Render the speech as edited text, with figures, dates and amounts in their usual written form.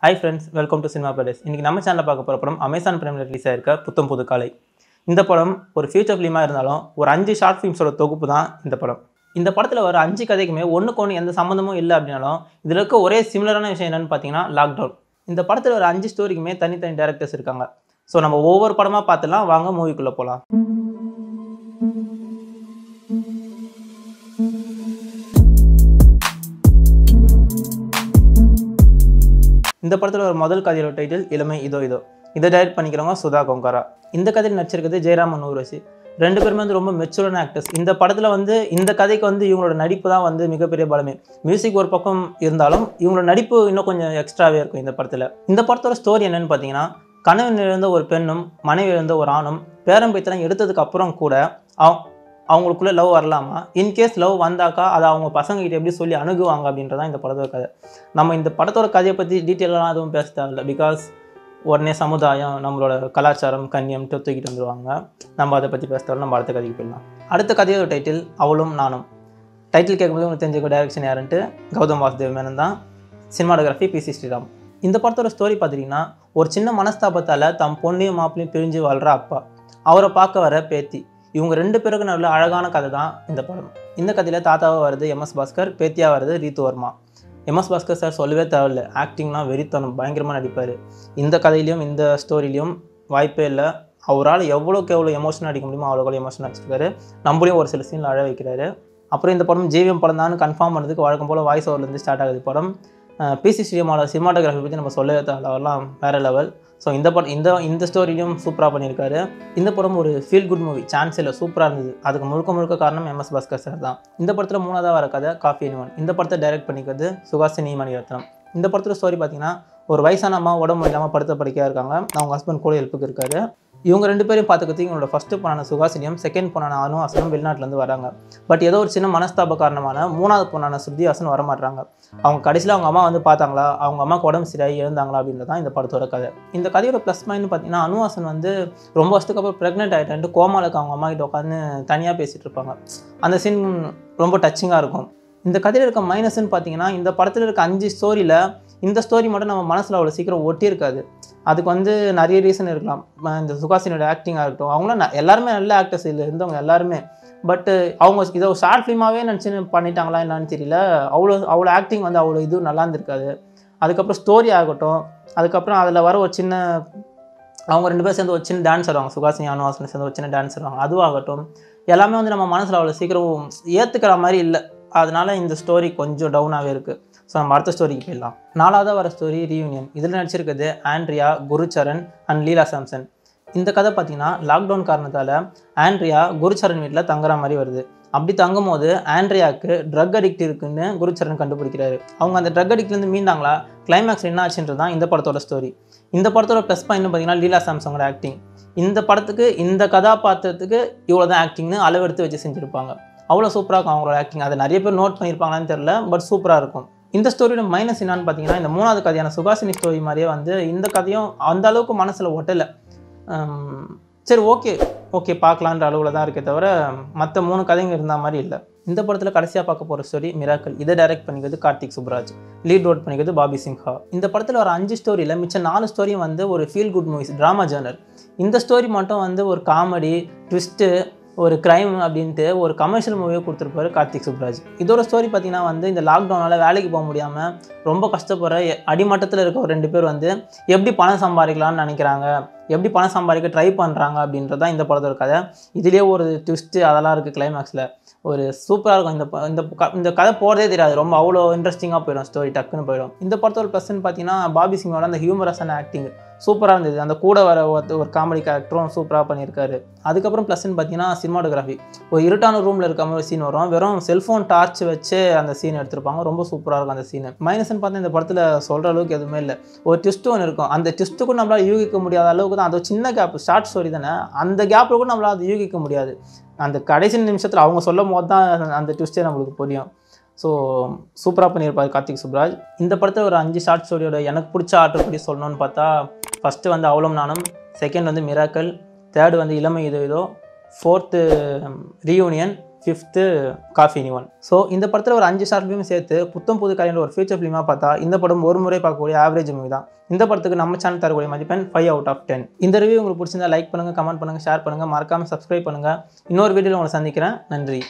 Hi friends, welcome to Cinema Palace. இன்னைக்கு நம்ம சேனல்ல பார்க்க போற படம் அமேசான் பிரைம்ல ரிலீஸ் ஆயிருக்க புத்தம் புது காலை. இந்த படம் ஒரு ஃபியூச்சர் ஃபிலிமா இருந்தாலும் ஒரு 5 ஷார்ட் ஃபிலிம்ஸோட தொகுப்பு தான் இந்த படம். இந்த படத்துல வர 5 கதைக்குமே ஒண்ணுக்கு எந்த சம்பந்தமும் இல்லை அப்படினாலும் இதுல இருக்க ஒரே சிமிலரான விஷயம் என்னன்னு பார்த்தீங்கன்னா லாக்டவுன். இந்த படத்துல வர 5 ஸ்டோரிக்குமே தனித்தனி டைரக்டர்ஸ் இருக்காங்க. ஸோ நம்ம ஒவ்வொரு படமா பார்த்துலாம் வாங்க மூவிக்குள்ள போலாம். இந்த படத்தில் ஒரு முதல் கதையோட டைட்டில் இளமை இதோ இதோ. இதை டைரக்ட் பண்ணிக்கிறவங்க சுதா கொங்காரா. இந்த கதையில் நடிச்சிருக்கிறது ஜெயராமன் ஊர்வசி. ரெண்டு பேருமே ரொம்ப மெச்சூரான ஆக்டர்ஸ். இந்த படத்தில் இந்த கதைக்கு இவங்களோட நடிப்பு தான் மிகப்பெரிய பலமே. மியூசிக் ஒரு பக்கம் இருந்தாலும் இவங்களோட நடிப்பு இன்னும் கொஞ்சம் எக்ஸ்ட்ராவே இருக்கும் இந்த படத்தில். இந்த படத்தோட ஸ்டோரி என்னன்னு பார்த்தீங்கன்னா, கணவன் இழந்த ஒரு பெண்ணும் மனைவி இழந்த ஒரு ஆணும் பேரம்பைத்தெல்லாம் எடுத்ததுக்கு அப்புறம் கூட அவங்களுக்குள்ள லவ் வரலாமா, இன்கேஸ் லவ் வந்தாக்கா அதை அவங்க பசங்ககிட்ட எப்படி சொல்லி அணுகுவாங்க அப்படின்றதான் இந்த படத்தோட கதை. நம்ம இந்த படத்தோட கதையை பற்றி டீட்டெயிலாக எதுவும் பேச தேவையில்லை. பிகாஸ் உடனே சமுதாயம் நம்மளோட கலாச்சாரம் கண்ணியம் தூக்கிட்டு வந்துடுவாங்க. நம்ம அதை பற்றி பேச தேவையில்லை. நம்ம அடுத்த கதைக்கு போயிடலாம். அடுத்த கதையோட டைட்டில் அவளும் நானும். டைட்டில் கேட்கும்போது உங்களுக்கு தெரிஞ்சுக்க டைரக்ஷன் யாருன்ட்டு கௌதம் வாசுதேவ் மேனன் தான். Cinematography PC Sreeram. இந்த படத்தோட ஸ்டோரி பார்த்தீங்கன்னா, ஒரு சின்ன மனஸ்தாபத்தால் தம் பொண்ணையும் மாப்பிளையும் பிரிஞ்சு வாழ்கிற அப்பா, அவரை பார்க்க வர பேத்தி, இவங்க ரெண்டு பேருக்கு நல்ல அழகான கதை தான் இந்த படம். இந்த கதையில் தாத்தாவாக வருது MS பாஸ்கர், பேத்தியாக வருது ரீத்து வர்மா. MS பாஸ்கர் சார் சொல்லவே தேவையில்லை, ஆக்டிங்லாம் வெறித்தனம், பயங்கரமாக நடிப்பார். இந்த கதையிலையும் இந்த ஸ்டோரிலையும் வாய்ப்பே இல்லை. அவரால் எவ்வளோக்கு எவ்வளோ எமோஷனாக நடிக்க முடியுமோ அவ்வளோ எமோஷனாக நடிச்சிருக்காரு. நம்மளையும் ஒரு சில சீனில் அழ வைக்கிறாரு. அப்புறம் இந்த படம் ஜேவிஎம் படம் தான் கன்ஃபார்ம் பண்ணதுக்கு வழக்கம் போல் வாய்ஸ் ஓவர்லேருந்து ஸ்டார்ட் ஆகுது படம். PC ஸ்ரீராமோட சினிமாட்டோகிராஃபி பற்றி நம்ம சொல்லவே தேவையில்லை, அவரெல்லாம் வேறு லெவல். ஸோ இந்த படம் இந்த ஸ்டோரியிலையும் சூப்பராக பண்ணியிருக்காரு. இந்த படம் ஒரு ஃபீல் குட் மூவி, சான்ஸ் இல்லை, சூப்பராக இருந்தது. அதுக்கு முழுக்க காரணம் MS பாஸ்கர் சார் தான். இந்த படத்தில் 3ஆவதாக வர கதை காஃபி அனிவன். இந்த படத்தை டைரக்ட் பண்ணிக்கிறது சுஹாசினி மணிரத்னம். இந்த படத்தில் ஸ்டோரி பார்த்தீங்கன்னா, ஒரு வயசான அம்மா உடம்பு இல்லாமல் படுத்த படுக்கையாக இருக்காங்க. அவங்க ஹஸ்பண்ட் கூட ஹெல்ப்புக்கு இருக்காரு. இவங்க ரெண்டு பேரும் பார்த்துக்கிறதுக்கு இவங்களோட ஃபஸ்ட்டு பொண்ணான சுஹாசினியும் செகண்ட் பொண்ணான அனுஹாசனும் வெளிநாட்டிலேருந்து வராங்க. பட் ஏதோ ஒரு சின்ன மனஸ்தாப காரணமான 3ஆவது பொண்ணான ஸ்ருதிஹாசன் வரமாட்டாங்க. அவங்க கடைசியில் அவங்க அம்மா பார்த்தாங்களா, அவங்க அம்மாவுக்கு உடம்பு சரியாகி இழந்தாங்களா அப்படின்றது தான் இந்த படத்தோட கதை. இந்த கதையோட ப்ளஸ் பாயிண்ட் பார்த்தீங்கன்னா, அனுஹாசன் ரொம்ப வருஷத்துக்கு அப்புறம் ப்ரெக்னென்ட் ஆகிட்டு கோமாலுக்கு அவங்க அம்மா கிட்ட உட்காந்து தனியாக பேசிகிட்டு இருப்பாங்க. அந்த சீன் ரொம்ப டச்சிங்காக இருக்கும். இந்த கதையில் இருக்க மைனஸ்ன்னு பார்த்தீங்கன்னா, இந்த படத்தில் இருக்க 5 ஸ்டோரியில் இந்த ஸ்டோரி மட்டும் நம்ம மனசில் அவ்வளோ சீக்கிரம் ஒட்டியிருக்காது. அதுக்கு நிறைய ரீசன் இருக்கலாம். இந்த சுஹாசினியோட ஆக்டிங்காக இருக்கட்டும், அவங்களாம் எல்லாருமே நல்ல ஆக்டர்ஸ் இதில் இருந்தவங்க எல்லாருமே. பட்டு அவங்க இதை ஒரு ஷார்ட் ஃபிலிமாகவே நினச்சி பண்ணிட்டாங்களா என்னன்னு தெரியல. அவ்வளோ ஆக்டிங் அவ்வளோ இது நல்லா இருந்திருக்காது. அதுக்கப்புறம் ஸ்டோரி ஆகட்டும், அதுக்கப்புறம் அதில் வர ஒரு சின்ன அவங்க ரெண்டு பேரும் சேர்ந்து ஒரு சின்ன டான்ஸ் ஆடுவாங்க, சுஹாசினி அனுஹாசன் சேர்ந்து ஒரு சின்ன டான்ஸ் ஆடுவாங்க, அதுவாகட்டும் எல்லாமே நம்ம மனசில் அவ்வளோ சீக்கிரம் ஏற்றுக்கிற மாதிரி இல்லை. அதனால இந்த ஸ்டோரி கொஞ்சம் டவுனாகவே இருக்குது. ஸோ நம்ம அடுத்த ஸ்டோரிக்கு போயிடலாம். 4ஆவதாக வர ஸ்டோரி ரீயூனியன். இதில் நடிச்சிருக்கிறது Andrea, Gurcharan and Leela Samson. இந்த கதை பார்த்தீங்கன்னா, லாக்டவுன் காரணத்தால் ஆண்ட்ரியா குருச்சரன் வீட்டில் தங்குற மாதிரி வருது. அப்படி தங்கும் போது ஆண்ட்ரியாவுக்கு ட்ரக் அடிக்ட் இருக்குன்னு குருச்சரன் கண்டுபிடிக்கிறாரு. அவங்க அந்த ட்ரக் அடிக்ட்லேருந்து மீண்டாங்களா, கிளைமேக்ஸ் என்ன ஆச்சுன்றது தான் இந்த படத்தோட ஸ்டோரி. இந்த படத்தோட ப்ளஸ் பாயிண்ட் பார்த்தீங்கன்னா, லீலா சாம்சனோட ஆக்டிங். இந்த படத்துக்கு இந்த கதாபாத்திரத்துக்கு இவ்வளோ தான் ஆக்டிங்னு அளவெடுத்து வச்சு செஞ்சுருப்பாங்க. அவ்வளோ சூப்பராக இருக்கும் அவங்களோட ஆக்டிங். அதை நிறைய பேர் நோட் பண்ணியிருப்பாங்களான்னு தெரியல, பட் சூப்பராக இருக்கும். இந்த ஸ்டோரியோட மைனஸ் என்னன்னு பார்த்தீங்கன்னா, இந்த 3ஆவது கதையான சுஹாசினி ஸ்டோரி மாதிரியே இந்த கதையும் அந்த அளவுக்கு மனசில் ஒட்டலை. சரி ஓகே பார்க்கலான்ற அளவில் தான் இருக்கே தவிர மற்ற 3 கதைங்க இருந்த மாதிரி இல்லை. இந்த படத்தில் கடைசியாக பார்க்க போகிற ஸ்டோரி மிராக்கிள். இதை டைரக்ட் பண்ணிக்கிறது கார்த்திக் சுப்ராஜ், லீட் ரோட் பண்ணிக்கிறது பாபி சிம்ஹா. இந்த படத்தில் ஒரு 5 ஸ்டோரியில் மிச்சம் 4 ஸ்டோரியும் ஒரு ஃபீல் குட் மூவிஸ், ட்ராமா ஜர்னர். இந்த ஸ்டோரி மட்டும் ஒரு காமெடி ட்விஸ்ட்டு, ஒரு கிரைம் அப்படின்ட்டு ஒரு கமர்ஷியல் மூவியை கொடுத்துருப்பாரு கார்த்திக் சுப்ராஜ். இதோட ஸ்டோரி பார்த்தீங்கன்னா, இந்த லாக்டவுனால் வேலைக்கு போக முடியாமல் ரொம்ப கஷ்டப்படுற அடிமட்டத்தில் இருக்க ஒரு 2 பேர் எப்படி பணம் சம்பாதிக்கலாம்னு நினைக்கிறாங்க, எப்படி பணம் சம்பாதிக்க ட்ரை பண்ணுறாங்க அப்படின்றது தான் இந்த படத்தோட கதை. இதுலேயே ஒரு ட்விஸ்ட்டு அதெல்லாம் இருக்குது கிளைமேக்ஸில். ஒரு சூப்பராக இருக்கும். இந்த கதை போகிறதே தெரியாது, ரொம்ப அவ்வளோ இன்ட்ரெஸ்டிங்காக போயிடும், ஸ்டோரி டக்குன்னு போயிடும். இந்த படத்தோட ப்ளஸ்ன்னு பார்த்தீங்கன்னா, பாபி சிங்கோட அந்த ஹியூமரஸான ஆக்டிங் சூப்பராக இருந்தது. அந்த கூட வர ஒரு காமெடி கேரக்டரும் சூப்பராக பண்ணியிருக்காரு. அதுக்கப்புறம் ப்ளஸ்ன்னு பார்த்தீங்கன்னா, சினிமாட்டோகிராஃபி. ஒரு இருட்டான ரூமில் இருக்க மாதிரி ஒரு சீன் வரும், வெறும் செல்ஃபோன் டார்ச் வச்சு அந்த சீன் எடுத்திருப்பாங்க. ரொம்ப சூப்பராக இருக்கும் அந்த சீன். மைனஸ்ன்னு பார்த்தா இந்த படத்தில் சொல்கிற அளவுக்கு எதுவுமே இல்லை. ஒரு ட்விஸ்ட்டு ஒன்று இருக்கும், அந்த ட்விஸ்ட்டுக்கும் நம்மளால் யூகிக்க முடியாத அளவுக்கு தான். அது சின்ன கேப், ஷார்ட் ஸ்டோரி தானே, அந்த கேப்பில் கூட நம்மளால் அது யூகிக்க முடியாது. அந்த கடைசி நிமிஷத்தில் அவங்க சொல்லும் போது தான் அந்த ட்விஸ்ட்டே நம்மளுக்கு புரியும். ஸோ சூப்பராக பண்ணியிருப்பார் கார்த்திக் சுப்ராஜ். இந்த படத்தில் ஒரு 5 ஷார்ட் ஸ்டோரியோட எனக்கு பிடிச்ச ஆர்டர் படி சொல்லணும்னு பார்த்தா, ஃபஸ்ட்டு அவளும் நானும், செகண்ட் மிராக்கிள், தேர்டு இளமை இதோ இதோ, 4th reunion, 5th coffee நிவன். So இந்த படத்தில் ஒரு 5 ஷார்ட் ஃபிலிம் சேர்த்து புத்தம் புது கலைஞர் ஒரு ஃபியூச்சர் ஃபிலிமாக பார்த்தா இந்த படம் ஒரு முறை பார்க்கக்கூடிய ஆவரேஜ் மூவி தான். இந்த படத்துக்கு நம்ம சேனல் தரக்கூடிய மதிப்பெண் 5/10. இந்த ரிவ்யூ உங்களுக்கு பிடிச்சிருந்தா லைக் பண்ணுங்கள், கமெண்ட் பண்ணுங்கள், ஷேர் பண்ணுங்கள், மறக்காமல் சப்ஸ்கிரைப் பண்ணுங்கள். இன்னொரு வீடியோவில் உங்களை சந்திக்கிறேன். நன்றி.